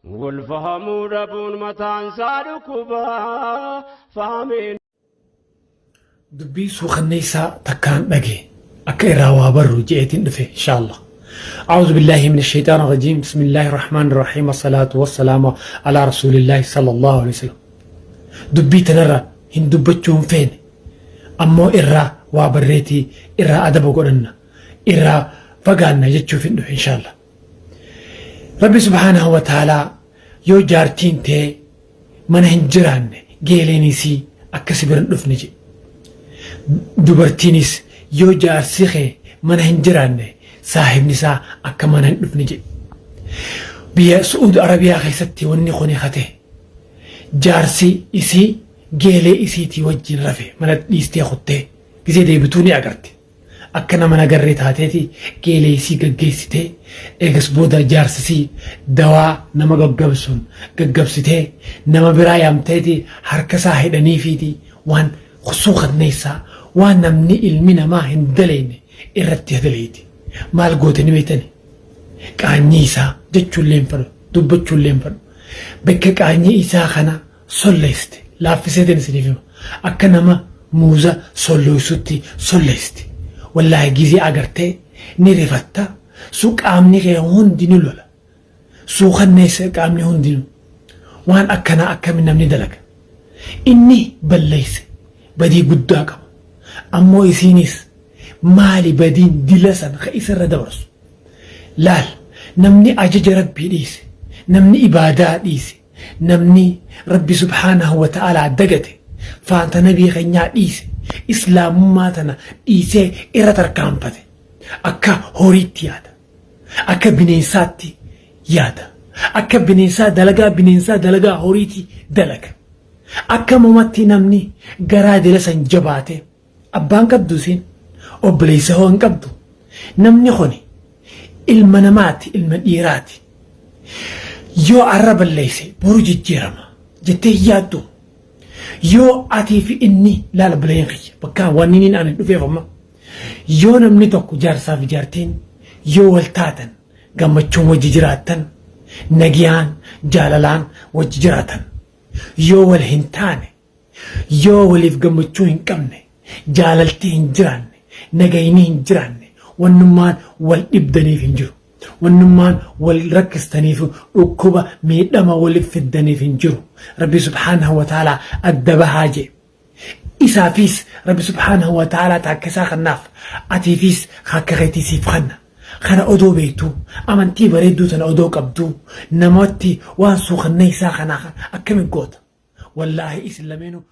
والفهم ربون متان ساركوبا فهمين دبي سوخنيسا تكان نجي أكيرا وابرو جئتين دفه إن شاء الله. أعوذ بالله من الشيطان الرجيم. بسم الله الرحمن الرحيم. الصلاة والسلام على رسول الله صلى الله عليه وسلم. دبي تنرى هن دبتشون فين أمو إرا وابريتي إرا أدب قرنا إرا فقالنا جتشو فين إن شاء الله. ربي سبحانه وتعالى يو جارتين تي من هنجران جيليني سي أكسبرن دفنجي dubartiinis yoo jaarsi mana hin jiraanne saahibni isaa akka mana hin dhufne jedhe. Biyya Su'uud Arabiyaa keessatti wanni kun hate jaarsi isii geelee isiitii wajjin rafe mana dhiistee kuttee gisee deebituu ni agarte. Akka nama nagarree taateeti geelee isii gaggeessitee eegas booda jaarsisii dawaa nama gaggabsuun gaggabsitee nama biraa yaamteeti harka isaa hidhaniifiiti waan suuqanneessaa waan namni ilmi namaa hin daleenne irratti hadaleeti. Maal goote ni beektani? Qaanyii isaa jechuullee hin fedhu dubbachuullee hin fedhu. Bakka qaanyii isaa kana solleeste laaffiseetiin isiniif hima. Akka nama muuza solloysutti solleeste. Wallaahi gizii agartee ni rifatta. Qaamni kee hundi ni lola. Suuqanneessa qaamni hundinuu waan akkanaa akkamiin namni dalaga. Inni balleesse badii guddaa qabu. Ammoo isiinis maali badiin dila san ka isarra dabarsu. Laal namni ajaja rabbii dhiise, namni ibaadaa dhiise, namni rabbi subhaanahu wa ta'aalaa dagate, faanta nabii keenyaa dhiise, islaamummaa tana dhiisee irra tarkaanfate. Akka horiitti yaada, akka bineensaatti yaada, akka bineensaa dalagaa horiitti dalaga. Akka mamatti namni garaa dila san jabaate abbaan qabdu siin obboleessa hoo hin qabdu. Namni kuni ilma namaati, ilma dhiiraati. Yoo arra balleesse boru jijjiirama jettee yaaddu. Yoo atii fi inni laala bileen kiyya bakka waan inni aan dhufeef amma yoo namni tokko jaarsaa fi jaartiin yoo wal taatan gammachuun wajji jiraatan nagiyaan jaalalaan wajji jiraatan. Yoo wal hin taane yoo waliif gammachuu hin qabne jaalaltii hin jiraanne nagayni hin jiraanne wannummaan wal dhibdaniif hin jiru. Wannummaan wal rakkistaniif dhukkuba miidhama waliif fiddaniif hin jiru. Rabbi subhaanahu wa ta'aalaa adda bahaa jee. Isaafis Rabbi subhaanahu wa ta'aalaa taakkisaa kannaaf atiifis akka keetiisiif kanna. Kana odoo beektu amantii bareedduu tana odoo qabdu namatti waan suuqanneessaa kanaa akkamiin goota. Wallaahi isin lameenuu